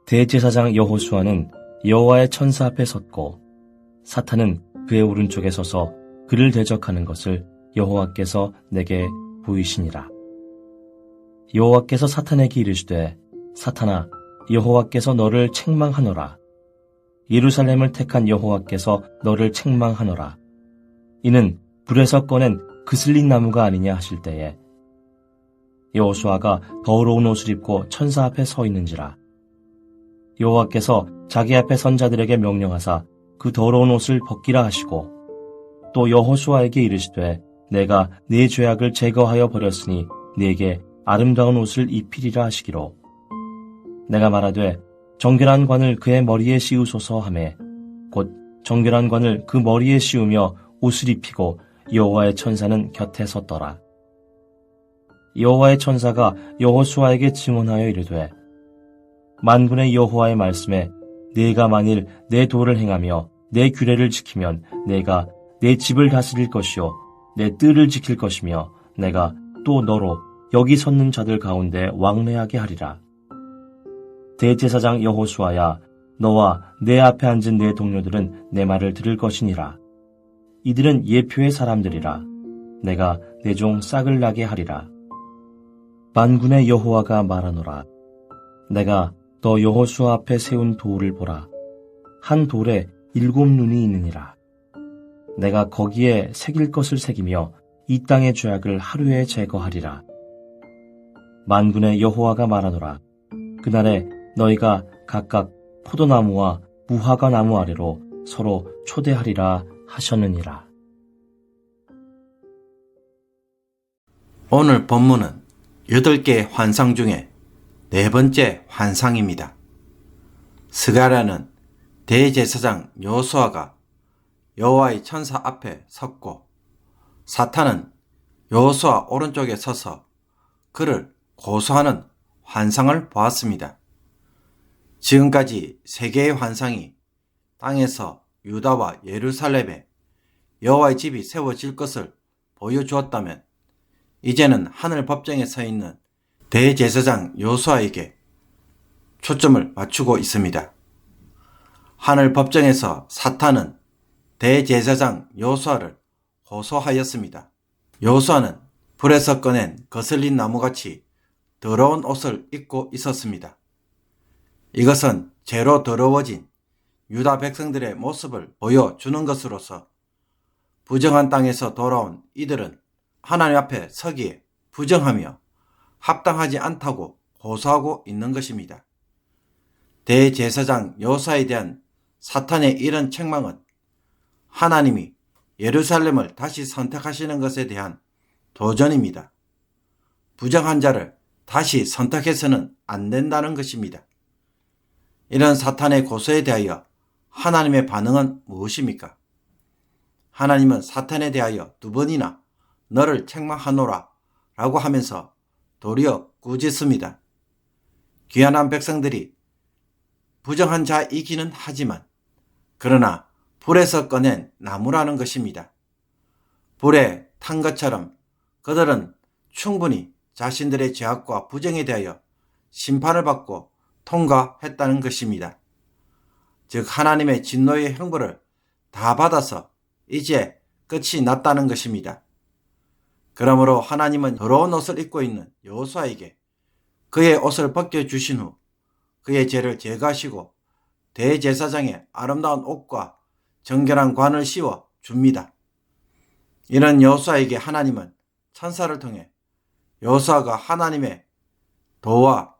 대제사장 여호수아는 여호와의 천사 앞에 섰고 사탄은 그의 오른쪽에 서서 그를 대적하는 것을 여호와께서 내게 보이시니라. 여호와께서 사탄에게 이르시되 사탄아 여호와께서 너를 책망하노라. 예루살렘을 택한 여호와께서 너를 책망하노라. 이는 불에서 꺼낸 그슬린 나무가 아니냐 하실 때에 여호수아가 더러운 옷을 입고 천사 앞에 서 있는지라. 여호와께서 자기 앞에 선 자들에게 명령하사 그 더러운 옷을 벗기라 하시고 또 여호수아에게 이르시되 내가 네 죄악을 제거하여 버렸으니 네게 아름다운 옷을 입히리라 하시기로 내가 말하되 정결한 관을 그의 머리에 씌우소서 하매 곧 정결한 관을 그 머리에 씌우며 옷을 입히고 여호와의 천사는 곁에 섰더라. 여호와의 천사가 여호수아에게 증언하여 이르되 만군의 여호와의 말씀에 네가 만일 내 도를 행하며 내 규례를 지키면 내가 내 집을 다스릴 것이요 내 뜰을 지킬 것이며 내가 또 너로 여기 섰는 자들 가운데 왕래하게 하리라. 대제사장 여호수아야 너와 내 앞에 앉은 내 동료들은 내 말을 들을 것이니라. 이들은 예표의 사람들이라. 내가 내 종 싹을 나게 하리라. 만군의 여호와가 말하노라. 내가 너 여호수아 앞에 세운 돌을 보라. 한 돌에 7 눈이 있느니라. 내가 거기에 새길 것을 새기며 이 땅의 죄악을 하루에 제거하리라. 만군의 여호와가 말하노라. 그날에 너희가 각각 포도나무와 무화과 나무 아래로 서로 초대하리라 하셨느니라. 오늘 본문은 8개의 환상 중에 4번째 환상입니다. 스가랴는 대제사장 여호수아가 여호와의 천사 앞에 섰고 사탄은 여호수아 오른쪽에 서서 그를 고소하는 환상을 보았습니다. 지금까지 3개의 환상이 땅에서 유다와 예루살렘에 여호와의 집이 세워질 것을 보여주었다면 이제는 하늘 법정에 서 있는 대제사장 여호수아에게 초점을 맞추고 있습니다. 하늘 법정에서 사탄은 대제사장 여호수아를 고소하였습니다. 여호수아는 불에서 꺼낸 거슬린 나무같이 더러운 옷을 입고 있었습니다. 이것은 죄로 더러워진 유다 백성들의 모습을 보여주는 것으로서 부정한 땅에서 돌아온 이들은 하나님 앞에 서기에 부정하며 합당하지 않다고 고소하고 있는 것입니다. 대제사장 여호수아에 대한 사탄의 이런 책망은 하나님이 예루살렘을 다시 선택하시는 것에 대한 도전입니다. 부정한 자를 다시 선택해서는 안 된다는 것입니다. 이런 사탄의 고소에 대하여 하나님의 반응은 무엇입니까? 하나님은 사탄에 대하여 2번이나 너를 책망하노라 라고 하면서 도리어 꾸짖습니다. 귀한한 백성들이 부정한 자이기는 하지만 그러나 불에서 꺼낸 나무라는 것입니다. 불에 탄 것처럼 그들은 충분히 자신들의 죄악과 부정에 대하여 심판을 받고 통과했다는 것입니다. 즉 하나님의 진노의 형벌을 다 받아서 이제 끝이 났다는 것입니다. 그러므로 하나님은 더러운 옷을 입고 있는 여호수아에게 그의 옷을 벗겨주신 후 그의 죄를 제거하시고 대제사장의 아름다운 옷과 정결한 관을 씌워 줍니다. 이런 여호수아에게 하나님은 천사를 통해 여호수아가 하나님의 도와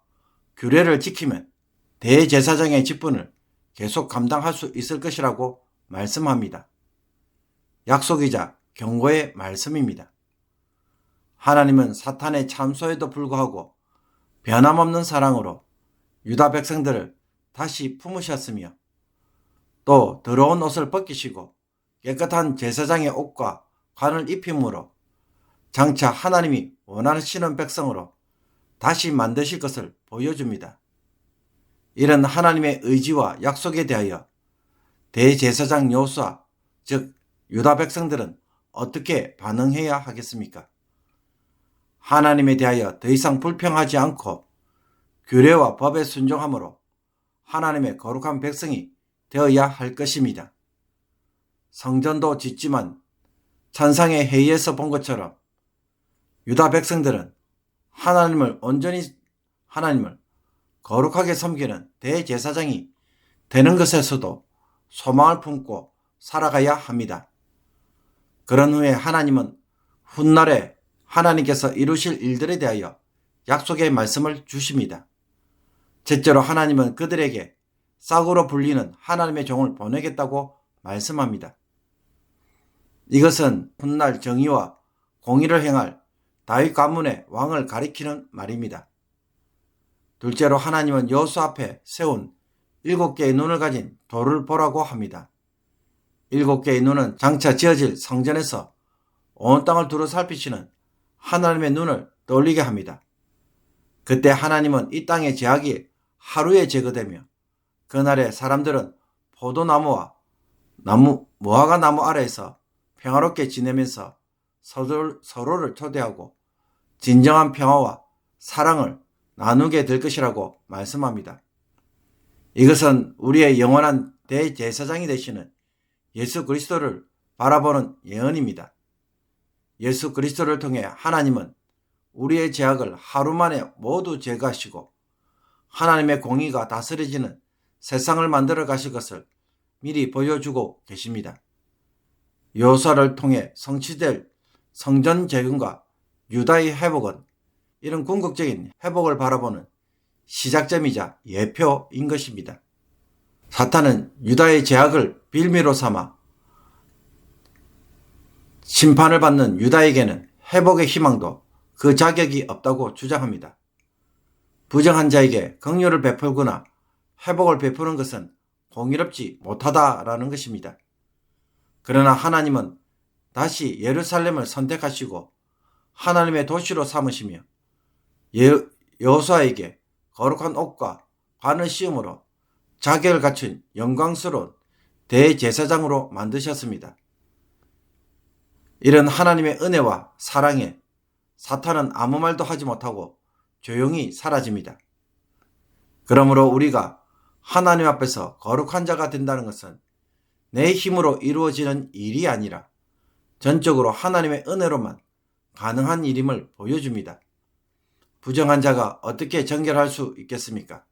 규례를 지키면 대제사장의 직분을 계속 감당할 수 있을 것이라고 말씀합니다. 약속이자 경고의 말씀입니다. 하나님은 사탄의 참소에도 불구하고 변함없는 사랑으로 유다 백성들을 다시 품으셨으며 또 더러운 옷을 벗기시고 깨끗한 제사장의 옷과 관을 입힘으로 장차 하나님이 원하시는 백성으로 다시 만드실 것을 보여줍니다. 이런 하나님의 의지와 약속에 대하여 대제사장 여호수아, 즉 유다 백성들은 어떻게 반응해야 하겠습니까? 하나님에 대하여 더 이상 불평하지 않고 규례와 법에 순종함으로 하나님의 거룩한 백성이 되어야 할 것입니다. 성전도 짓지만 천상의 회의에서 본 것처럼 유다 백성들은 하나님을 거룩하게 섬기는 대제사장이 되는 것에서도 소망을 품고 살아가야 합니다. 그런 후에 하나님은 훗날에 하나님께서 이루실 일들에 대하여 약속의 말씀을 주십니다. 첫째로 하나님은 그들에게 싹으로 불리는 하나님의 종을 보내겠다고 말씀합니다. 이것은 훗날 정의와 공의를 행할 다윗 가문의 왕을 가리키는 말입니다. 둘째로 하나님은 여호수아 앞에 세운 7개의 눈을 가진 돌을 보라고 합니다. 7개의 눈은 장차 지어질 성전에서 온 땅을 두루 살피시는 하나님의 눈을 떠올리게 합니다. 그때 하나님은 이 땅의 죄악이 하루에 제거되며 그날에 사람들은 포도나무와 무화과 나무 아래에서 평화롭게 지내면서 서로를 초대하고 진정한 평화와 사랑을 나누게 될 것이라고 말씀합니다. 이것은 우리의 영원한 대제사장이 되시는 예수 그리스도를 바라보는 예언입니다. 예수 그리스도를 통해 하나님은 우리의 죄악을 하루 만에 모두 제거하시고 하나님의 공의가 다스려지는 세상을 만들어 가실 것을 미리 보여주고 계십니다. 여호수아를 통해 성취될 성전 재건과 유다의 회복은 이런 궁극적인 회복을 바라보는 시작점이자 예표인 것입니다. 사탄은 유다의 죄악을 빌미로 삼아 심판을 받는 유다에게는 회복의 희망도 그 자격이 없다고 주장합니다. 부정한 자에게 긍휼을 베풀거나 회복을 베푸는 것은 공의롭지 못하다라는 것입니다. 그러나 하나님은 다시 예루살렘을 선택하시고 하나님의 도시로 삼으시며 여호수아에게 거룩한 옷과 관을 씌움으로 자격을 갖춘 영광스러운 대제사장으로 만드셨습니다. 이런 하나님의 은혜와 사랑에 사탄은 아무 말도 하지 못하고 조용히 사라집니다. 그러므로 우리가 하나님 앞에서 거룩한 자가 된다는 것은 내 힘으로 이루어지는 일이 아니라 전적으로 하나님의 은혜로만 가능한 일임을 보여줍니다. 부정한 자가 어떻게 정결할 수 있겠습니까?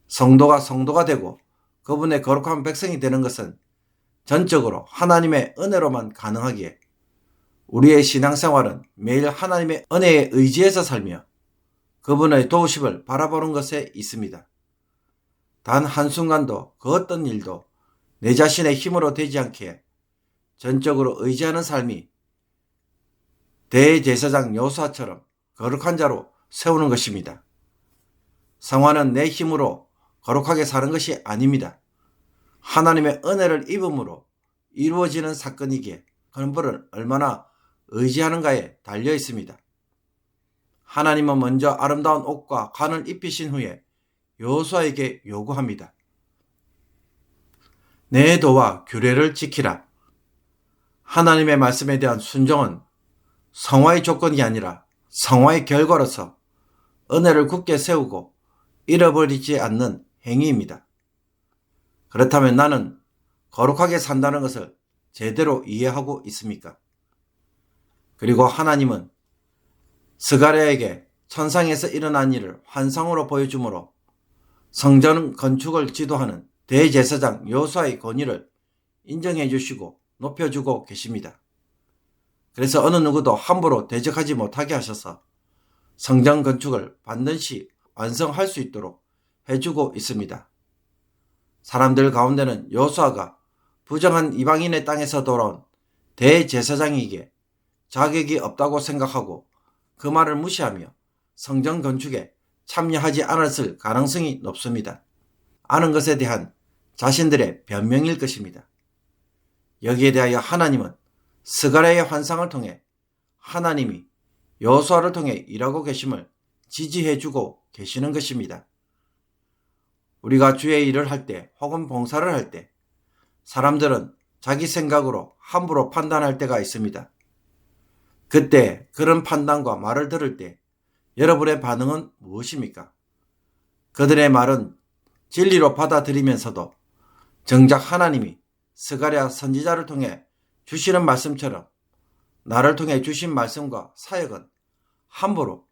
성도가 되고 그분의 거룩한 백성이 되는 것은 전적으로 하나님의 은혜로만 가능하기에 우리의 신앙생활은 매일 하나님의 은혜에 의지해서 살며 그분의 도우심을 바라보는 것에 있습니다. 단 한순간도 그 어떤 일도 내 자신의 힘으로 되지 않게 전적으로 의지하는 삶이 대제사장 여호수아처럼 거룩한 자로 세우는 것입니다. 성화는 내 힘으로 거룩하게 사는 것이 아닙니다. 하나님의 은혜를 입음으로 이루어지는 사건이기에 그분을 얼마나 의지하는가에 달려 있습니다. 하나님은 먼저 아름다운 옷과 관을 입히신 후에 여호수아에게 요구합니다. 내 도와 규례를 지키라. 하나님의 말씀에 대한 순종은 성화의 조건이 아니라 성화의 결과로서 은혜를 굳게 세우고 잃어버리지 않는 행위입니다. 그렇다면 나는 거룩하게 산다는 것을 제대로 이해하고 있습니까? 그리고 하나님은 스가랴에게 천상에서 일어난 일을 환상으로 보여주므로 성전 건축을 지도하는 대제사장 여호수아의 권위를 인정해 주시고 높여주고 계십니다. 그래서 어느 누구도 함부로 대적하지 못하게 하셔서 성전 건축을 반드시 완성할 수 있도록 해주고 있습니다. 사람들 가운데는 여호수아가 부정한 이방인의 땅에서 돌아온 대제사장이기에 자격이 없다고 생각하고 그 말을 무시하며 성전 건축에 참여하지 않았을 가능성이 높습니다. 아는 것에 대한 자신들의 변명일 것입니다. 여기에 대하여 하나님은 스가랴의 환상을 통해 하나님이 여호수아를 통해 일하고 계심을 지지해주고 계시는 것입니다. 우리가 주의 일을 할 때 혹은 봉사를 할 때 사람들은 자기 생각으로 함부로 판단할 때가 있습니다. 그때 그런 판단과 말을 들을 때 여러분의 반응은 무엇입니까? 그들의 말은 진리로 받아들이면서도 정작 하나님이 스가랴 선지자를 통해 주시는 말씀처럼 나를 통해 주신 말씀과 사역은 함부로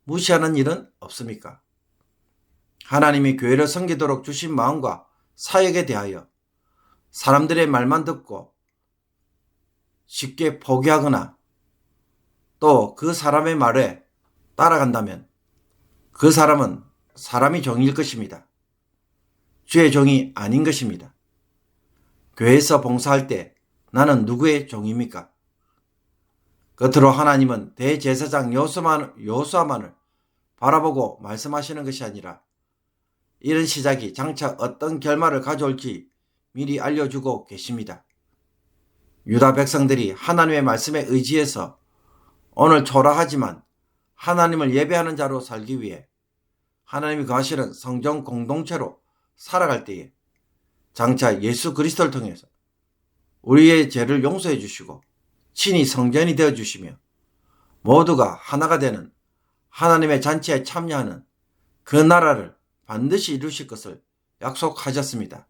무시하는 일은 없습니까? 하나님이 교회를 섬기도록 주신 마음과 사역에 대하여 사람들의 말만 듣고 쉽게 포기하거나 또 그 사람의 말에 따라간다면 그 사람은 사람이 종일 것입니다. 주의 종이 아닌 것입니다. 교회에서 봉사할 때 나는 누구의 종입니까? 겉으로 하나님은 대제사장 여호수아만을 바라보고 말씀하시는 것이 아니라 이런 시작이 장차 어떤 결말을 가져올지 미리 알려주고 계십니다. 유다 백성들이 하나님의 말씀에 의지해서 오늘 초라하지만 하나님을 예배하는 자로 살기 위해 하나님이 거하시는 성전 공동체로 살아갈 때에 장차 예수 그리스도를 통해서 우리의 죄를 용서해 주시고 친히 성전이 되어 주시며 모두가 하나가 되는 하나님의 잔치에 참여하는 그 나라를 반드시 이루실 것을 약속하셨습니다.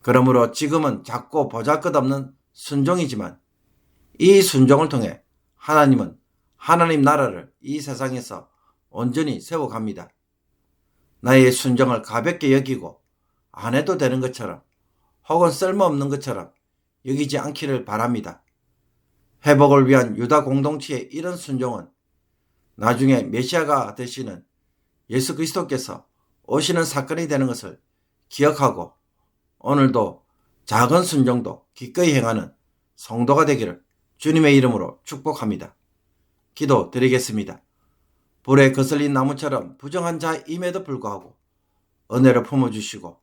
그러므로 지금은 작고 보잘것없는 순종이지만 이 순종을 통해 하나님은 하나님 나라를 이 세상에서 온전히 세워갑니다. 나의 순종을 가볍게 여기고 안 해도 되는 것처럼 혹은 쓸모없는 것처럼 여기지 않기를 바랍니다. 회복을 위한 유다 공동체의 이런 순종은 나중에 메시아가 되시는 예수 그리스도께서 오시는 사건이 되는 것을 기억하고 오늘도 작은 순종도 기꺼이 행하는 성도가 되기를 주님의 이름으로 축복합니다. 기도 드리겠습니다. 불에 거슬린 나무처럼 부정한 자임에도 불구하고 은혜를 품어주시고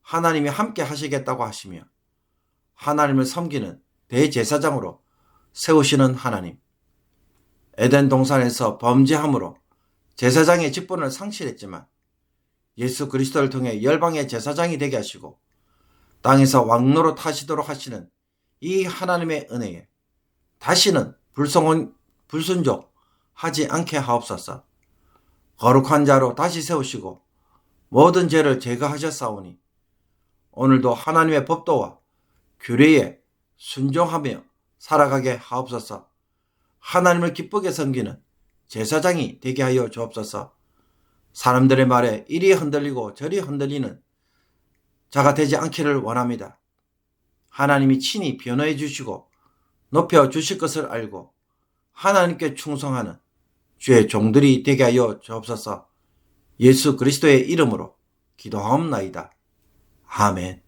하나님이 함께 하시겠다고 하시며 하나님을 섬기는 대제사장으로 세우시는 하나님. 에덴 동산에서 범죄함으로 제사장의 직분을 상실했지만 예수 그리스도를 통해 열방의 제사장이 되게 하시고 땅에서 왕노릇 하시도록 하시는 이 하나님의 은혜에 다시는 불순종하지 않게 하옵소서. 거룩한 자로 다시 세우시고 모든 죄를 제거하셨사오니 오늘도 하나님의 법도와 규례에 순종하며 살아가게 하옵소서. 하나님을 기쁘게 섬기는 제사장이 되게 하여 주옵소서. 사람들의 말에 이리 흔들리고 저리 흔들리는 자가 되지 않기를 원합니다. 하나님이 친히 변호해 주시고 높여 주실 것을 알고 하나님께 충성하는 주의 종들이 되게 하여 주옵소서. 예수 그리스도의 이름으로 기도하옵나이다. 아멘.